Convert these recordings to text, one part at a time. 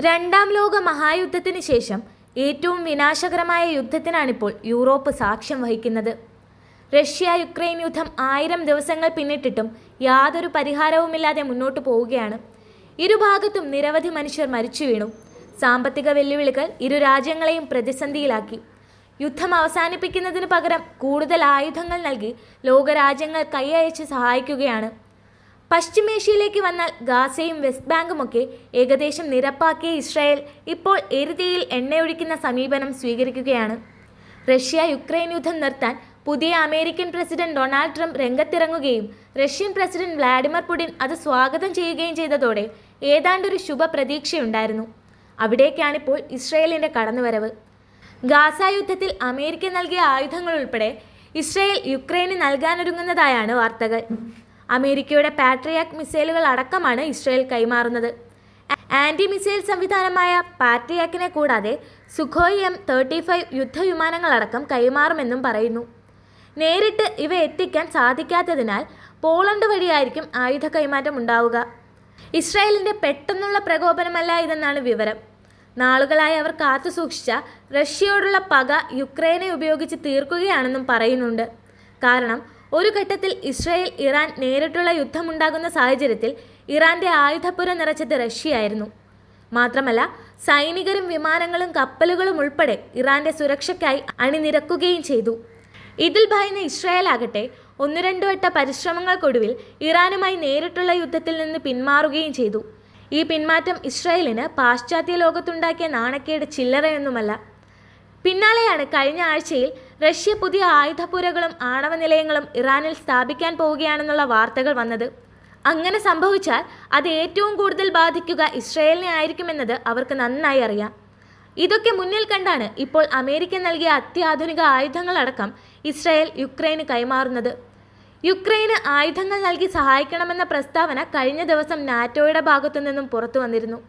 രണ്ടാം ലോക മഹായുദ്ധത്തിന് ശേഷം ഏറ്റവും വിനാശകരമായ യുദ്ധത്തിനാണിപ്പോൾ യൂറോപ്പ് സാക്ഷ്യം വഹിക്കുന്നത്. റഷ്യ യുക്രൈൻ യുദ്ധം 1000 ദിവസങ്ങൾ പിന്നിട്ടിട്ടും യാതൊരു പരിഹാരവുമില്ലാതെ മുന്നോട്ടു പോവുകയാണ്. ഇരുഭാഗത്തും നിരവധി മനുഷ്യർ മരിച്ചു വീണു. സാമ്പത്തിക വെല്ലുവിളികൾ ഇരു രാജ്യങ്ങളെയും പ്രതിസന്ധിയിലാക്കി. യുദ്ധം അവസാനിപ്പിക്കുന്നതിന് പകരം കൂടുതൽ ആയുധങ്ങൾ നൽകി ലോകരാജ്യങ്ങൾ കൈയയച്ച് സഹായിക്കുകയാണ്. പശ്ചിമേഷ്യയിലേക്ക് വന്നാൽ ഗാസയും വെസ്റ്റ് ബാങ്കുമൊക്കെ ഏകദേശം നിരപ്പാക്കിയ ഇസ്രായേൽ ഇപ്പോൾ എരുതിയിൽ എണ്ണയൊഴിക്കുന്ന സമീപനം സ്വീകരിക്കുകയാണ്. റഷ്യ യുക്രൈൻ യുദ്ധം നിർത്താൻ പുതിയ അമേരിക്കൻ പ്രസിഡന്റ് ഡൊണാൾഡ് ട്രംപ് രംഗത്തിറങ്ങുകയും റഷ്യൻ പ്രസിഡന്റ് വ്ളാഡിമിർ പുടിൻ അത് സ്വാഗതം ചെയ്യുകയും ചെയ്തതോടെ ഏതാണ്ടൊരു ശുഭ പ്രതീക്ഷയുണ്ടായിരുന്നു. അവിടേക്കാണിപ്പോൾ ഇസ്രായേലിൻ്റെ കടന്നുവരവ്. ഗാസ യുദ്ധത്തിൽ അമേരിക്ക നൽകിയ ആയുധങ്ങൾ ഉൾപ്പെടെ ഇസ്രായേൽ യുക്രൈന് നൽകാനൊരുങ്ങുന്നതായാണ് വാർത്തകൾ. അമേരിക്കയുടെ പാട്രിയാക് മിസൈലുകൾ അടക്കമാണ് ഇസ്രായേൽ കൈമാറുന്നത്. ആൻറ്റി മിസൈൽ സംവിധാനമായ പാട്രിയാക്കിനെ കൂടാതെ സുഖോയ് M-35 യുദ്ധവിമാനങ്ങളടക്കം കൈമാറുമെന്നും പറയുന്നു. നേരിട്ട് ഇവ എത്തിക്കാൻ സാധിക്കാത്തതിനാൽ പോളണ്ട് വഴിയായിരിക്കും ആയുധ കൈമാറ്റം ഉണ്ടാവുക. ഇസ്രായേലിൻ്റെ പെട്ടെന്നുള്ള പ്രകോപനമല്ല ഇതെന്നാണ് വിവരം. നാളുകളായി അവർ കാത്തുസൂക്ഷിച്ച റഷ്യയോടുള്ള പക യുക്രൈനെ ഉപയോഗിച്ച് തീർക്കുകയാണെന്നും പറയുന്നുണ്ട്. കാരണം ഒരു ഘട്ടത്തിൽ ഇസ്രായേൽ ഇറാൻ നേരിട്ടുള്ള യുദ്ധമുണ്ടാകുന്ന സാഹചര്യത്തിൽ ഇറാന്റെ ആയുധപ്പുര നിറച്ചത് റഷ്യയായിരുന്നു. മാത്രമല്ല സൈനികരും വിമാനങ്ങളും കപ്പലുകളും ഉൾപ്പെടെ ഇറാന്റെ സുരക്ഷയ്ക്കായി അണിനിരക്കുകയും ചെയ്തു. ഇതിൽ ഭയന്ന ഇസ്രായേൽ ആകട്ടെ 1-2 വട്ട പരിശ്രമങ്ങൾക്കൊടുവിൽ ഇറാനുമായി നേരിട്ടുള്ള യുദ്ധത്തിൽ നിന്ന് പിന്മാറുകയും ചെയ്തു. ഈ പിന്മാറ്റം ഇസ്രായേലിന് പാശ്ചാത്യ ലോകത്തുണ്ടാക്കിയ നാണക്കേട് ചില്ലറയൊന്നുമല്ല. പിന്നാലെയാണ് കഴിഞ്ഞ ആഴ്ചയിൽ റഷ്യ പുതിയ ആയുധപ്പുരകളും ആണവ നിലയങ്ങളും ഇറാനിൽ സ്ഥാപിക്കാൻ പോവുകയാണെന്നുള്ള വാർത്തകൾ വന്നത്. അങ്ങനെ സംഭവിച്ചാൽ അത് ഏറ്റവും കൂടുതൽ ബാധിക്കുക ഇസ്രായേലിനെ ആയിരിക്കുമെന്നത് അവർക്ക് നന്നായി അറിയാം. ഇതൊക്കെ മുന്നിൽ കണ്ടാണ് ഇപ്പോൾ അമേരിക്ക നൽകിയ അത്യാധുനിക ആയുധങ്ങളടക്കം ഇസ്രായേൽ യുക്രൈന് കൈമാറുന്നത്. യുക്രൈന് ആയുധങ്ങൾ നൽകി സഹായിക്കണമെന്ന പ്രസ്താവന കഴിഞ്ഞ ദിവസം നാറ്റോയുടെ ഭാഗത്തു നിന്നും പുറത്തു വന്നിരുന്നു.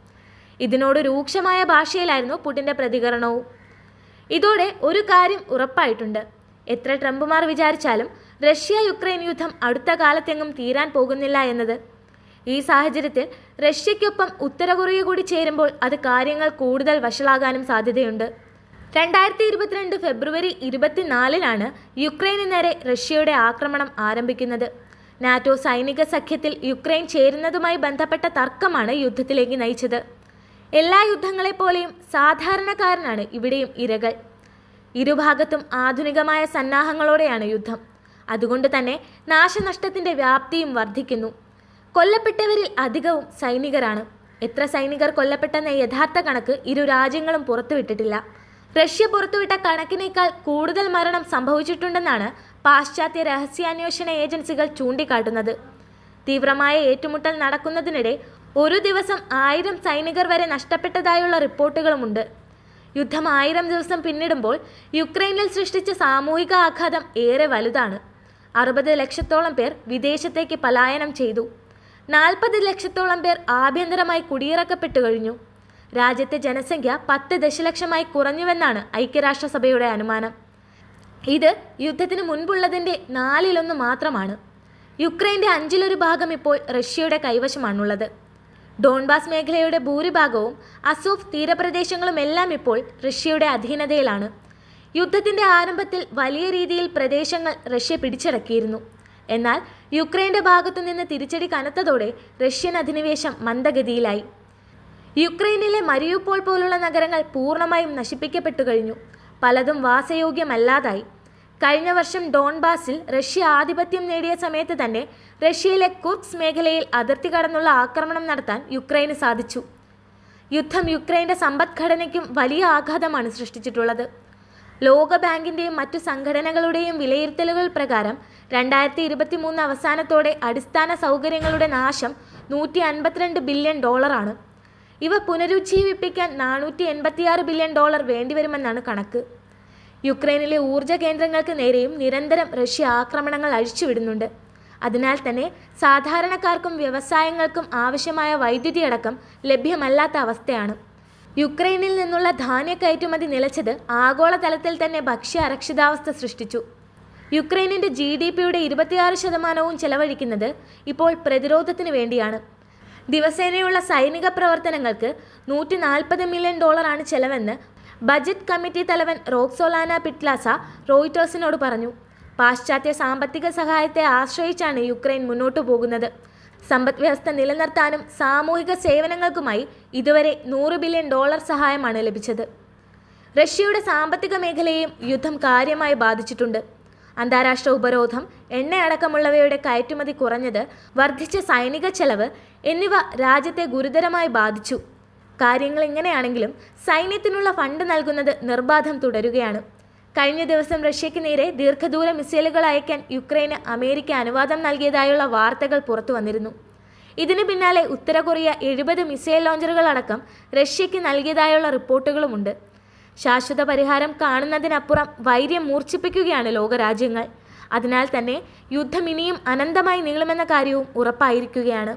ഇതിനോട് രൂക്ഷമായ ഭാഷയിലായിരുന്നു പുടിൻ്റെ പ്രതികരണവും. ഇതോടെ ഒരു കാര്യം ഉറപ്പായിട്ടുണ്ട്. എത്ര ട്രംപുമാർ വിചാരിച്ചാലും റഷ്യ യുക്രൈൻ യുദ്ധം അടുത്ത കാലത്തെങ്ങും തീരാൻ പോകുന്നില്ല എന്നത്. ഈ സാഹചര്യത്തിൽ റഷ്യയ്ക്കൊപ്പം ഉത്തര കൊറിയ കൂടി ചേരുമ്പോൾ അത് കാര്യങ്ങൾ കൂടുതൽ വഷളാകാനും സാധ്യതയുണ്ട്. 2022 ഫെബ്രുവരി 24-നാണ് യുക്രൈന് നേരെ റഷ്യയുടെ ആക്രമണം ആരംഭിക്കുന്നത്. നാറ്റോ സൈനിക സഖ്യത്തിൽ യുക്രൈൻ ചേരുന്നതുമായി ബന്ധപ്പെട്ട തർക്കമാണ് യുദ്ധത്തിലേക്ക് നയിച്ചത്. എല്ലാ യുദ്ധങ്ങളെപ്പോലെയും സാധാരണക്കാരനാണ് ഇവിടെയും ഇരകൾ. ഇരുഭാഗത്തും ആധുനികമായ സന്നാഹങ്ങളോടെയാണ് യുദ്ധം. അതുകൊണ്ട് തന്നെ നാശനഷ്ടത്തിൻ്റെ വ്യാപ്തിയും വർദ്ധിക്കുന്നു. കൊല്ലപ്പെട്ടവരിൽ അധികവും സൈനികരാണ്. എത്ര സൈനികർ കൊല്ലപ്പെട്ടെന്ന യഥാർത്ഥ കണക്ക് ഇരു രാജ്യങ്ങളും പുറത്തുവിട്ടിട്ടില്ല. റഷ്യ പുറത്തുവിട്ട കണക്കിനേക്കാൾ കൂടുതൽ മരണം സംഭവിച്ചിട്ടുണ്ടെന്നാണ് പാശ്ചാത്യ രഹസ്യാന്വേഷണ ഏജൻസികൾ ചൂണ്ടിക്കാട്ടുന്നത്. തീവ്രമായ ഏറ്റുമുട്ടൽ നടക്കുന്നതിനിടെ ഒരു ദിവസം 1000 സൈനികർ വരെ നഷ്ടപ്പെട്ടതായുള്ള റിപ്പോർട്ടുകളുമുണ്ട്. യുദ്ധം 1000 ദിവസം പിന്നിടുമ്പോൾ യുക്രൈനിൽ സൃഷ്ടിച്ച സാമൂഹിക ആഘാതം ഏറെ വലുതാണ്. 60 ലക്ഷത്തോളം പേർ വിദേശത്തേക്ക് പലായനം ചെയ്തു. 40 ലക്ഷത്തോളം പേർ ആഭ്യന്തരമായി കുടിയിറക്കപ്പെട്ടു കഴിഞ്ഞു. രാജ്യത്തെ ജനസംഖ്യ 10 ദശലക്ഷമായി കുറഞ്ഞുവെന്നാണ് ഐക്യരാഷ്ട്രസഭയുടെ അനുമാനം. ഇത് യുദ്ധത്തിന് മുൻപുള്ളതിൻ്റെ 1/4 മാത്രമാണ്. യുക്രൈൻ്റെ 1/5 ഭാഗം ഇപ്പോൾ റഷ്യയുടെ കൈവശമാണുള്ളത്. ഡോൺബാസ് മേഖലയുടെ ഭൂരിഭാഗവും അസോഫ് തീരപ്രദേശങ്ങളുമെല്ലാം ഇപ്പോൾ റഷ്യയുടെ അധീനതയിലാണ്. യുദ്ധത്തിൻ്റെ ആരംഭത്തിൽ വലിയ രീതിയിൽ പ്രദേശങ്ങൾ റഷ്യ പിടിച്ചടക്കിയിരുന്നു. എന്നാൽ യുക്രൈൻ്റെ ഭാഗത്തു നിന്ന് തിരിച്ചടി കനത്തതോടെ റഷ്യൻ അധിനിവേശം മന്ദഗതിയിലായി. യുക്രൈനിലെ മരിയുപോൾ പോലുള്ള നഗരങ്ങൾ പൂർണ്ണമായും നശിപ്പിക്കപ്പെട്ടു കഴിഞ്ഞു. പലതും വാസയോഗ്യമല്ലാതായി. കഴിഞ്ഞ വർഷം ഡോൺബാസിൽ റഷ്യ ആധിപത്യം നേടിയ സമയത്ത് തന്നെ റഷ്യയിലെ കുർസ്ക് മേഖലയിൽ അതിർത്തി കടന്നുള്ള ആക്രമണം നടത്താൻ യുക്രൈന് സാധിച്ചു. യുദ്ധം യുക്രൈൻ്റെ സമ്പദ്ഘടനയ്ക്കും വലിയ ആഘാതമാണ് സൃഷ്ടിച്ചിട്ടുള്ളത്. ലോകബാങ്കിൻ്റെയും മറ്റു സംഘടനകളുടെയും വിലയിരുത്തലുകൾ പ്രകാരം 2023 അവസാനത്തോടെ അടിസ്ഥാന സൗകര്യങ്ങളുടെ നാശം $152 ബില്യൺ. ഇവ പുനരുജ്ജീവിപ്പിക്കാൻ $486 ബില്യൺ വേണ്ടിവരുമെന്നാണ് കണക്ക്. യുക്രൈനിലെ ഊർജ്ജ കേന്ദ്രങ്ങൾക്ക് നേരെയും നിരന്തരം റഷ്യ ആക്രമണങ്ങൾ അഴിച്ചുവിടുന്നുണ്ട്. അതിനാൽ തന്നെ സാധാരണക്കാർക്കും വ്യവസായങ്ങൾക്കും ആവശ്യമായ വൈദ്യുതി അടക്കം ലഭ്യമല്ലാത്ത അവസ്ഥയാണ്. യുക്രൈനിൽ നിന്നുള്ള ധാന്യ കയറ്റുമതി നിലച്ചത് ആഗോളതലത്തിൽ തന്നെ ഭക്ഷ്യ അരക്ഷിതാവസ്ഥ സൃഷ്ടിച്ചു. യുക്രൈനിൻ്റെ GDPയുടെ 26% ചെലവഴിക്കുന്നത് ഇപ്പോൾ പ്രതിരോധത്തിന് വേണ്ടിയാണ്. ദിവസേനയുള്ള സൈനിക പ്രവർത്തനങ്ങൾക്ക് $140 മില്യൺ ചെലവെന്ന് ബജറ്റ് കമ്മിറ്റി തലവൻ റോക്സോലാന പിറ്റ്ലാസ റോയിറ്റേഴ്സിനോട് പറഞ്ഞു. പാശ്ചാത്യ സാമ്പത്തിക സഹായത്തെ ആശ്രയിച്ചാണ് യുക്രൈൻ മുന്നോട്ടു പോകുന്നത്. സമ്പദ് വ്യവസ്ഥ നിലനിർത്താനും സാമൂഹിക സേവനങ്ങൾക്കുമായി ഇതുവരെ $100 ബില്യൺ സഹായമാണ് ലഭിച്ചത്. റഷ്യയുടെ സാമ്പത്തിക മേഖലയെയും യുദ്ധം കാര്യമായി ബാധിച്ചിട്ടുണ്ട്. അന്താരാഷ്ട്ര ഉപരോധം, എണ്ണയടക്കമുള്ളവയുടെ കയറ്റുമതി കുറഞ്ഞത്, വർദ്ധിച്ച സൈനിക ചെലവ് എന്നിവ രാജ്യത്തെ ഗുരുതരമായി ബാധിച്ചു. കാര്യങ്ങൾ ഇങ്ങനെയാണെങ്കിലും സൈന്യത്തിനുള്ള ഫണ്ട് നൽകുന്നത് നിർബാധം തുടരുകയാണ്. കഴിഞ്ഞ ദിവസം റഷ്യയ്ക്ക് നേരെ ദീർഘദൂര മിസൈലുകൾ അയക്കാൻ യുക്രൈന് അമേരിക്ക അനുവാദം നൽകിയതായുള്ള വാർത്തകൾ പുറത്തു വന്നിരുന്നു. ഇതിന് പിന്നാലെ ഉത്തര കൊറിയ 70 മിസൈൽ ലോഞ്ചറുകൾ അടക്കം റഷ്യയ്ക്ക് നൽകിയതായുള്ള റിപ്പോർട്ടുകളുമുണ്ട്. ശാശ്വത പരിഹാരം കാണുന്നതിനപ്പുറം വൈര്യം മൂർച്ഛിപ്പിക്കുകയാണ് ലോകരാജ്യങ്ങൾ. അതിനാൽ തന്നെ യുദ്ധം ഇനിയും അനന്തമായി നീളുമെന്ന കാര്യവും ഉറപ്പായിരിക്കുകയാണ്.